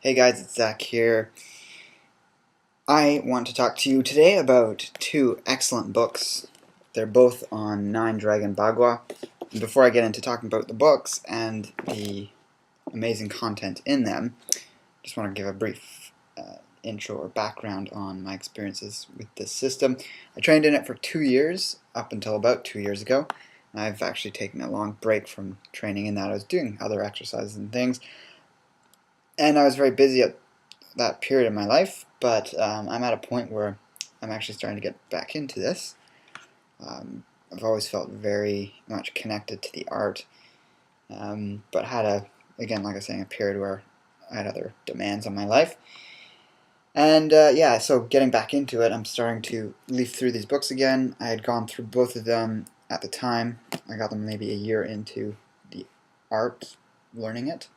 Hey guys, it's Zach here. I want to talk to you today about two excellent books. They're both on Nine Dragon Bagua. And before I get into talking about the books and the amazing content in them, I just want to give a brief intro or background on my experiences with this system. I trained in it for 2 years, up until about 2 years ago. I've actually taken a long break from training in that. I was doing other exercises and things, and I was very busy at that period of my life, but I'm at a point where I'm actually starting to get back into this. I've always felt very much connected to the art, but had again, like I was saying, a period where I had other demands on my life. And yeah, so getting back into it, I'm starting to leaf through these books again. I had gone through both of them at the time. I got them maybe a year into the art, learning it.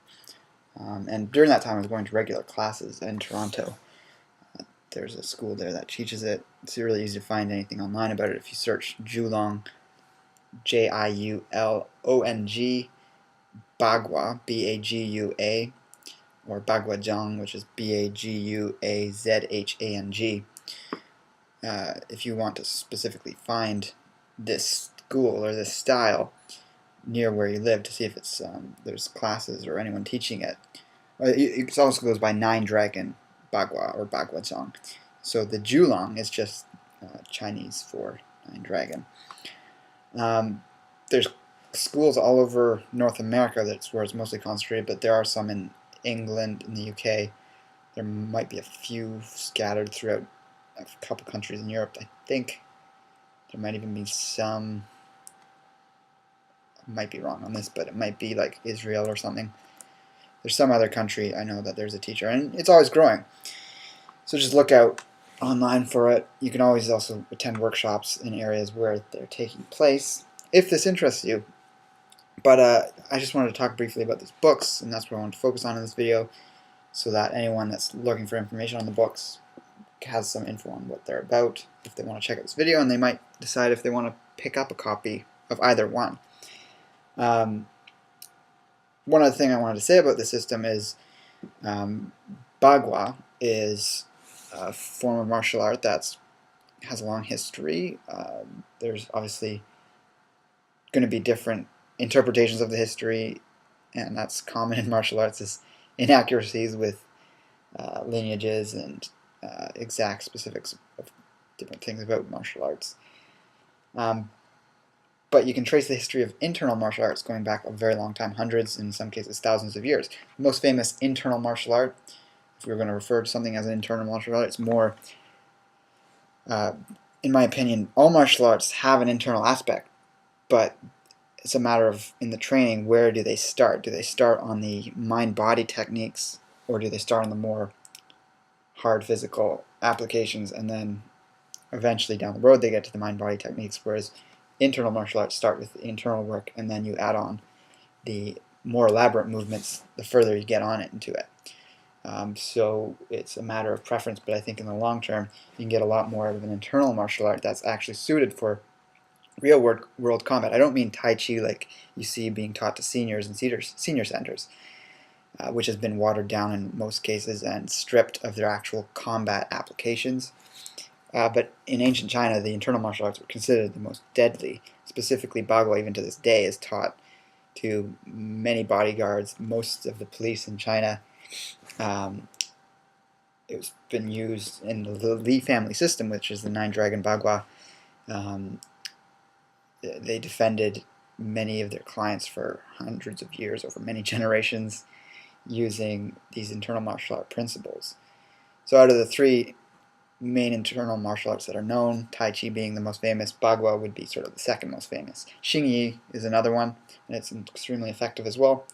And during that time I was going to regular classes in Toronto. There's a school there that teaches it. It's really easy to find anything online about it if you search JIULONG, JIULONG, Bagua, BAGUA, or Baguazhang, which is BAGUAZHANG. If you want to specifically find this school or this style near where you live to see if it's there's classes or anyone teaching it. It also goes by Nine Dragon Bagua or Baguazhang. So the JIULONG is just Chinese for Nine Dragon. There's schools all over North America. That's where it's mostly concentrated, but there are some in England, in the UK. There might be a few scattered throughout a couple countries in Europe. I think there might even be some, I might be wrong on this, but it might be like Israel or something. There's some other country I know that there's a teacher, and it's always growing. So just look out online for it. You can always also attend workshops in areas where they're taking place, if this interests you. But I just wanted to talk briefly about these books, and that's what I want to focus on in this video, so that anyone that's looking for information on the books has some info on what they're about, if they want to check out this video, and they might decide if they want to pick up a copy of either one. One other thing I wanted to say about the system is Bagua is a form of martial art that has a long history. There's obviously going to be different interpretations of the history, and that's common in martial arts, is inaccuracies with lineages and exact specifics of different things about martial arts. But you can trace the history of internal martial arts going back a very long time, hundreds, in some cases thousands of years. The most famous internal martial art, if we were going to refer to something as an internal martial art, it's more, in my opinion, all martial arts have an internal aspect, but it's a matter of, in the training, where do they start? Do they start on the mind-body techniques, or do they start on the more hard physical applications, and then eventually down the road they get to the mind-body techniques, whereas internal martial arts start with the internal work, and then you add on the more elaborate movements the further you get on it into it. So it's a matter of preference, but I think in the long term you can get a lot more out of an internal martial art that's actually suited for real world combat. I don't mean tai chi like you see being taught to seniors and senior centers, which has been watered down in most cases and stripped of their actual combat applications. But in ancient China, the internal martial arts were considered the most deadly. Specifically, Bagua, even to this day, is taught to many bodyguards, most of the police in China. It's been used in the Li family system, which is the Nine Dragon Bagua. They defended many of their clients for hundreds of years, over many generations, using these internal martial art principles. So out of the three main internal martial arts that are known, Tai Chi being the most famous, Bagua would be sort of the second most famous. Xing-yi is another one, and it's extremely effective as well.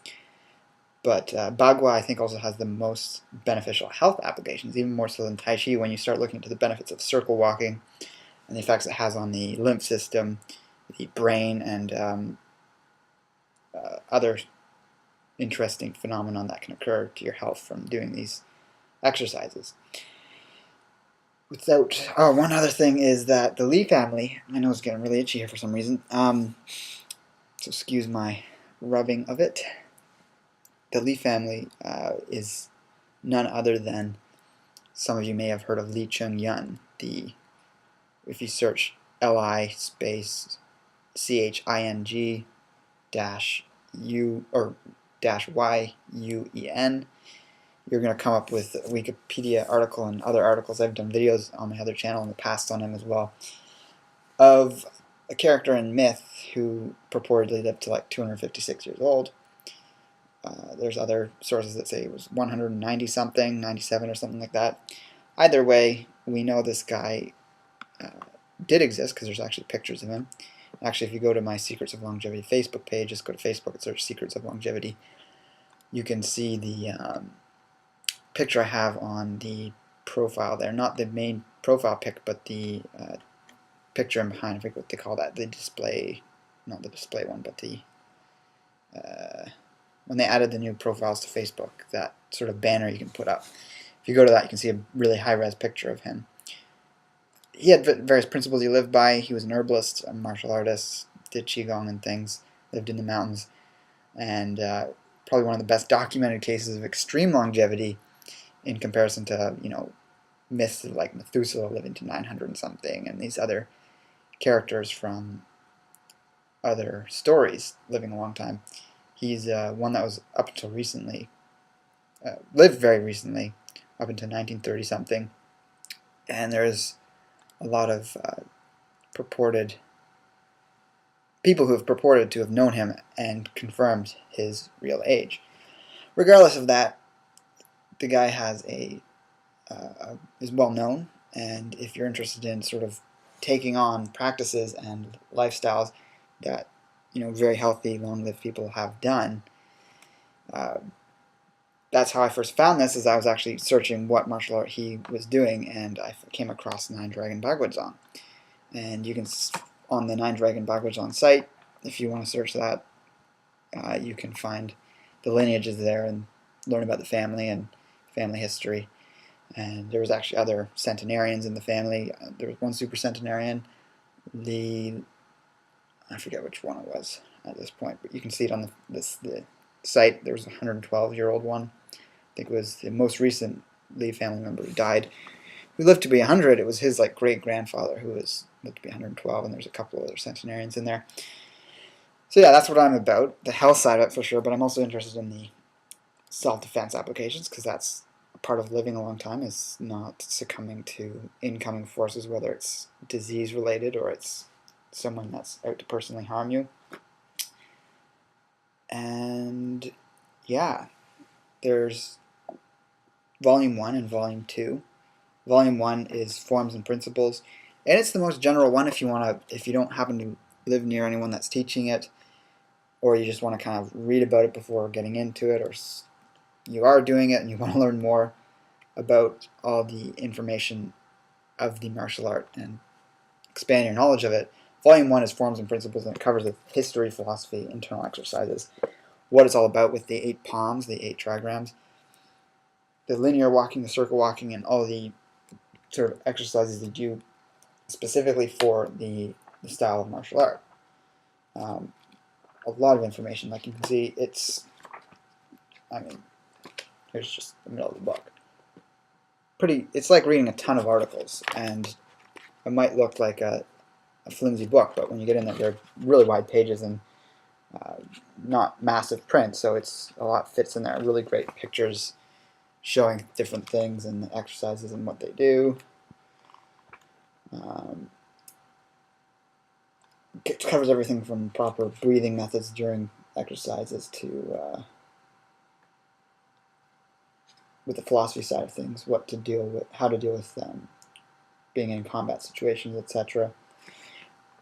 But Bagua, I think, also has the most beneficial health applications, even more so than Tai Chi, when you start looking into the benefits of circle walking and the effects it has on the lymph system, the brain, and other interesting phenomenon that can occur to your health from doing these exercises. One other thing is that the Li family, my nose is getting really itchy here for some reason, so excuse my rubbing of it. The Li family is none other than, some of you may have heard of YUEN. If you search Li space CHING dash U or dash YUEN, you're going to come up with a Wikipedia article and other articles. I've done videos on my other channel in the past on him as well, of a character in myth who purportedly lived to like 256 years old. There's other sources that say it was 190 something, 97 or something like that. Either way, we know this guy did exist because there's actually pictures of him. Actually, if you go to my Secrets of Longevity Facebook page, just go to Facebook and search Secrets of Longevity, you can see the picture I have on the profile there. Not the main profile pic, but the picture in behind. I forget what they call that. The display, not the display one, but the when they added the new profiles to Facebook, that sort of banner you can put up. If you go to that, you can see a really high-res picture of him. He had various principles he lived by. He was an herbalist, a martial artist, did qigong and things, lived in the mountains, and probably one of the best documented cases of extreme longevity in comparison to, you know, myths like Methuselah living to 900 and something, and these other characters from other stories living a long time. He's one that was up until recently, lived very recently, up until 1930 something, and there's a lot of purported people who have purported to have known him and confirmed his real age. Regardless of that, the guy has is well known, and if you're interested in sort of taking on practices and lifestyles that, you know, very healthy, long-lived people have done, that's how I first found this, as I was actually searching what martial art he was doing, and I came across Nine Dragon Baguazhang. And you can, on the Nine Dragon Baguazhang site, if you want to search that, you can find the lineages there and learn about the family and family history. And there was actually other centenarians in the family. There was one super centenarian, I forget which one it was at this point, but you can see it on the site. There was a 112-year-old one. I think it was the most recent Lee family member who died, who lived to be 100. It was his like great-grandfather who lived to be 112, and there's a couple of other centenarians in there. So yeah, that's what I'm about, the health side of it for sure, but I'm also interested in the self-defense applications, because that's a part of living a long time, is not succumbing to incoming forces, whether it's disease-related or it's someone that's out to personally harm you. And yeah, there's Volume 1 and Volume 2. Volume 1 is Forms and Principles, and it's the most general one if you don't happen to live near anyone that's teaching it, or you just want to kind of read about it before getting into it, or you are doing it and you want to learn more about all the information of the martial art and expand your knowledge of it. Volume 1 is Forms and Principles, and it covers the history, philosophy, internal exercises, what it's all about with the 8 palms, the 8 trigrams, the linear walking, the circle walking, and all the sort of exercises they do specifically for the style of martial art. A lot of information, like you can see, it's, I mean, here's just the middle of the book. It's like reading a ton of articles, and it might look like a flimsy book, but when you get in there, they're really wide pages and not massive print, so it's a lot fits in there. Really great pictures showing different things and the exercises and what they do. It covers everything from proper breathing methods during exercises to with the philosophy side of things, what to deal with, how to deal with being in combat situations, etc.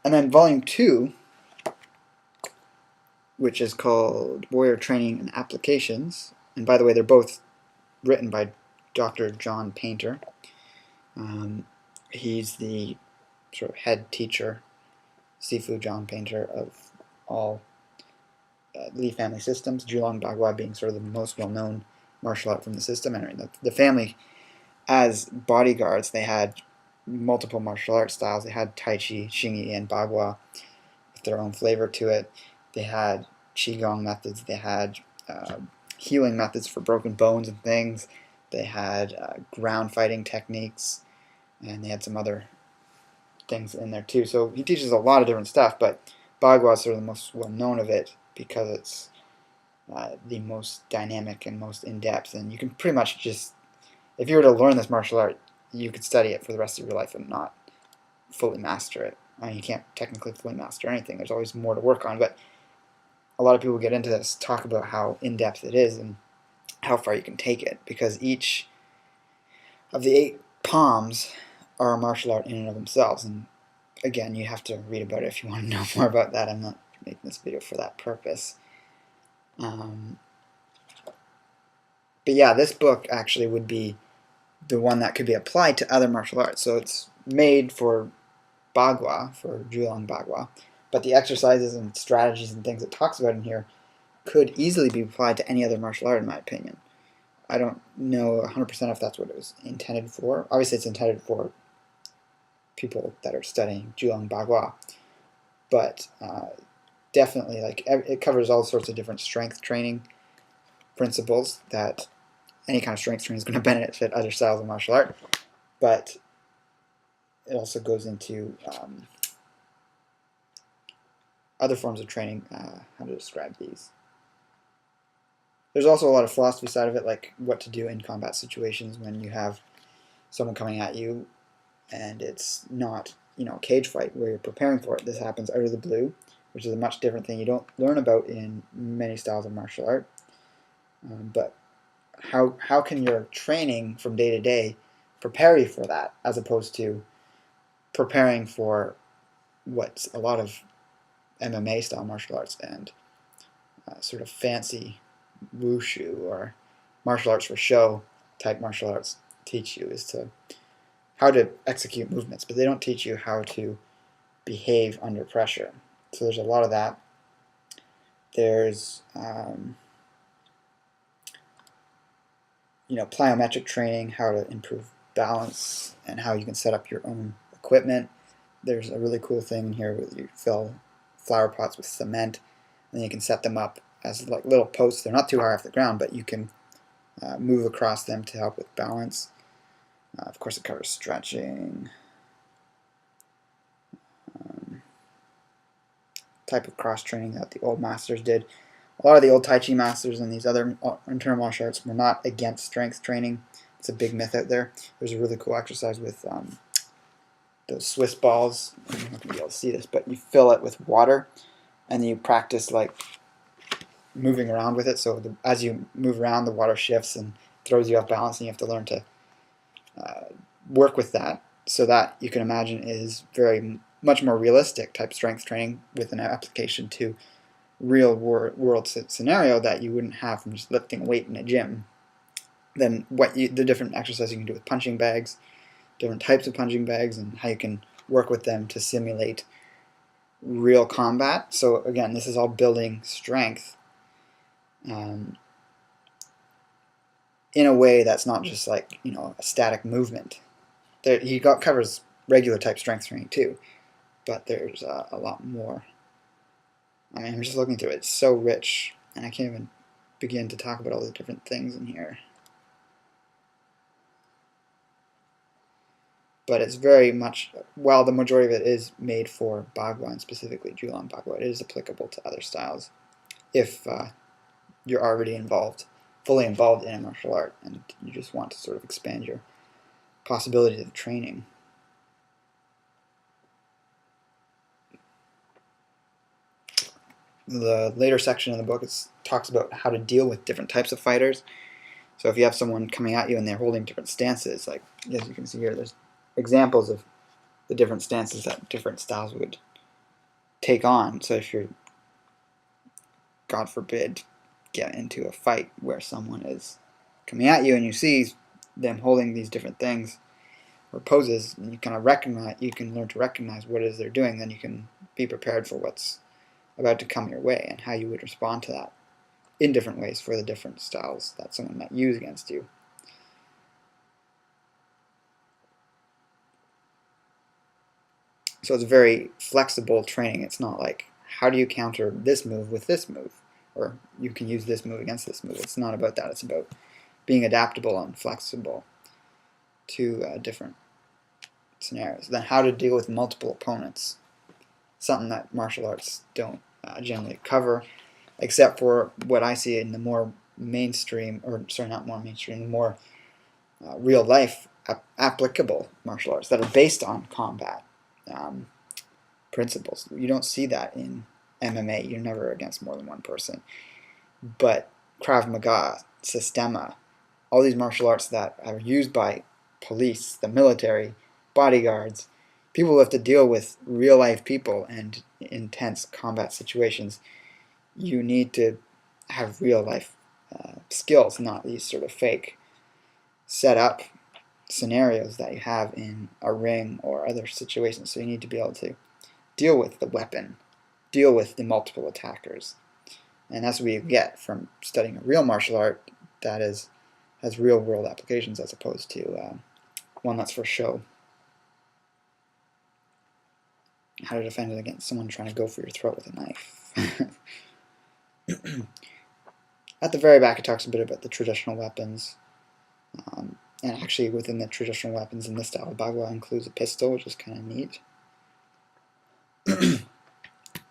And then Volume 2, which is called Warrior Training and Applications, and by the way, they're both written by Dr. John Painter. He's the sort of head teacher, Sifu John Painter, of all Lee family systems, JIULONG Bagua being sort of the most well-known martial art from the system. And I mean, the family, as bodyguards, they had multiple martial art styles. They had tai chi, xing-yi, and bagua with their own flavor to it. They had qigong methods. They had healing methods for broken bones and things. They had ground fighting techniques, and they had some other things in there too. So he teaches a lot of different stuff, but Bagua is sort of the most well known of it because it's the most dynamic and most in-depth, and you can pretty much just, if you were to learn this martial art, you could study it for the rest of your life and not fully master it. I mean, you can't technically fully master anything. There's always more to work on, but a lot of people get into this, talk about how in-depth it is and how far you can take it, because each of the 8 palms are a martial art in and of themselves. And again, you have to read about it if you want to know more about that. I'm not making this video for that purpose. But yeah, this book actually would be the one that could be applied to other martial arts. So it's made for Bagua, for JIULONG Bagua, but the exercises and strategies and things it talks about in here could easily be applied to any other martial art, in my opinion. I don't know 100% if that's what it was intended for. Obviously, it's intended for people that are studying JIULONG Bagua, but definitely, like, it covers all sorts of different strength training principles that any kind of strength training is going to benefit other styles of martial art, but it also goes into other forms of training, how to describe these. There's also a lot of philosophy side of it, like what to do in combat situations when you have someone coming at you and it's not, you know, a cage fight where you're preparing for it. This happens out of the blue, which is a much different thing you don't learn about in many styles of martial art. But how can your training from day to day prepare you for that, as opposed to preparing for what's a lot of MMA style martial arts and sort of fancy wushu or martial arts for show type martial arts teach you, is to how to execute movements, but they don't teach you how to behave under pressure. So there's a lot of that. There's you know, plyometric training, how to improve balance and how you can set up your own equipment. There's a really cool thing in here where you fill flower pots with cement, and then you can set them up as like little posts. They're not too high off the ground, but you can move across them to help with balance. Of course, it covers stretching, type of cross training that the old masters did. A lot of the old tai chi masters and these other internal martial arts were not against strength training. It's a big myth out there. There's a really cool exercise with those Swiss balls. I'm not going to be able to see this, but you fill it with water and you practice like moving around with it. So as you move around, the water shifts and throws you off balance, and you have to learn to work with that. So that, you can imagine, is very much more realistic type strength training with an application to real world scenario that you wouldn't have from just lifting weight in a gym. Then the different exercises you can do with punching bags, different types of punching bags, and how you can work with them to simulate real combat. So again, this is all building strength in a way that's not just like, you know, a static movement. He covers regular type strength training too, but there's a lot more. I mean, I'm just looking through it. It's so rich, and I can't even begin to talk about all the different things in here. But it's very much, while the majority of it is made for Bagua, and specifically JIULONG Bagua, it is applicable to other styles if you're already fully involved in a martial art, and you just want to sort of expand your possibilities of training. The later section of the book talks about how to deal with different types of fighters. So if you have someone coming at you and they're holding different stances, like as you can see here, there's examples of the different stances that different styles would take on. So if you're, God forbid, get into a fight where someone is coming at you and you see them holding these different things or poses, and you kind of you can learn to recognize what it is they're doing, then you can be prepared for what's about to come your way and how you would respond to that in different ways for the different styles that someone might use against you. So it's very flexible training. It's not like, how do you counter this move with this move, or you can use this move against this move. It's not about that. It's about being adaptable and flexible to different scenarios. Then how to deal with multiple opponents, something that martial arts don't generally cover, except for what I see in the more mainstream, or sorry, not more mainstream, the more real life applicable martial arts that are based on combat principles. You don't see that in MMA. You're never against more than one person. But Krav Maga, Sistema, all these martial arts that are used by police, the military, bodyguards, people who have to deal with real life people and intense combat situations, you need to have real life skills, not these sort of fake set up scenarios that you have in a ring or other situations. So you need to be able to deal with the weapon, deal with the multiple attackers. And that's what you get from studying a real martial art that has real world applications, as opposed to one that's for show. How to defend it against someone trying to go for your throat with a knife. At the very back it talks a bit about the traditional weapons. And actually within the traditional weapons in this style of Bagua includes a pistol, which is kind of neat.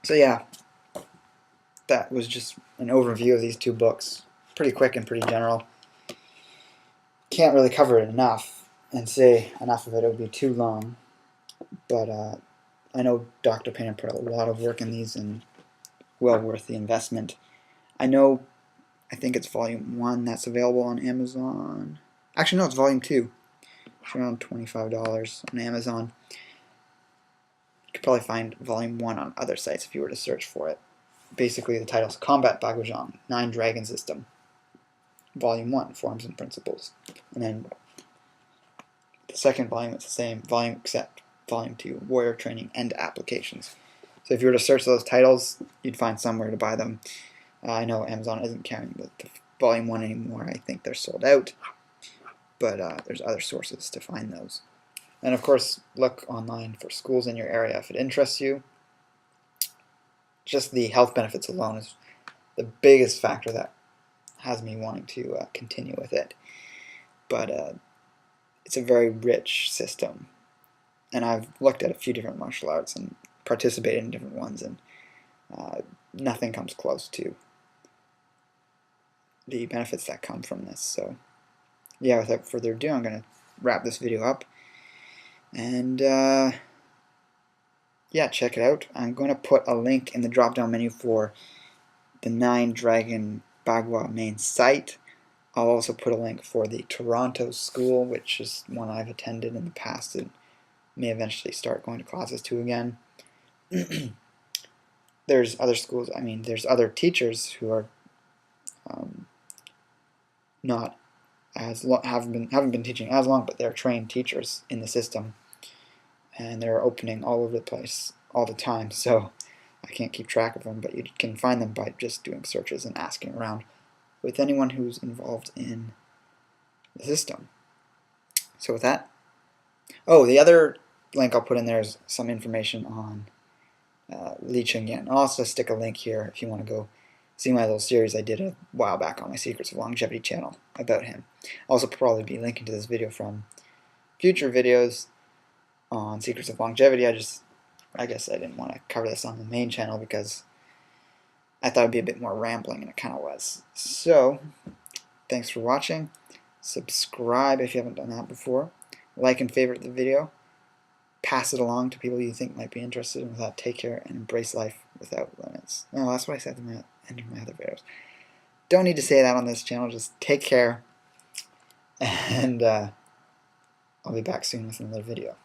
So yeah, that was just an overview of these two books. Pretty quick and pretty general. Can't really cover it enough and say enough of it. It would be too long. But I know Dr. Painter put a lot of work in these and well worth the investment. I think it's volume 1 that's available on Amazon. Actually, no, it's volume 2. It's around $25 on Amazon. You could probably find volume 1 on other sites if you were to search for it. Basically, the title is Combat Baguazhang, 9 Dragon System. Volume 1, Forms and Principles. And then the second volume, it's the same volume except volume 2, Warrior Training and Applications. So if you were to search those titles, you'd find somewhere to buy them. I know Amazon isn't carrying the volume 1 anymore. I think they're sold out. But there's other sources to find those. And of course, look online for schools in your area if it interests you. Just the health benefits alone is the biggest factor that has me wanting to continue with it. But it's a very rich system. And I've looked at a few different martial arts and participated in different ones, and nothing comes close to the benefits that come from this. So yeah, without further ado, I'm going to wrap this video up. And yeah, check it out. I'm going to put a link in the drop-down menu for the 9 Dragon Bagua main site. I'll also put a link for the Toronto school, which is one I've attended in the past and may eventually start going to classes to again. There's other schools, there's other teachers who are not as haven't been teaching as long, but they're trained teachers in the system, and they're opening all over the place all the time, so I can't keep track of them, but you can find them by just doing searches and asking around with anyone who's involved in the system. So with that, the other link I'll put in there is some information on Li Ching. I'll also stick a link here if you want to go see my little series I did a while back on my Secrets of Longevity channel about him. I'll also probably be linking to this video from future videos on Secrets of Longevity. I guess I didn't want to cover this on the main channel because I thought it'd be a bit more rambling, and it kind of was. So, thanks for watching. Subscribe if you haven't done that before. Like and favorite the video. Pass it along to people you think might be interested. And with that, take care and embrace life without limits. No, that's what I said in the end of my other videos. Don't need to say that on this channel. Just take care. And I'll be back soon with another video.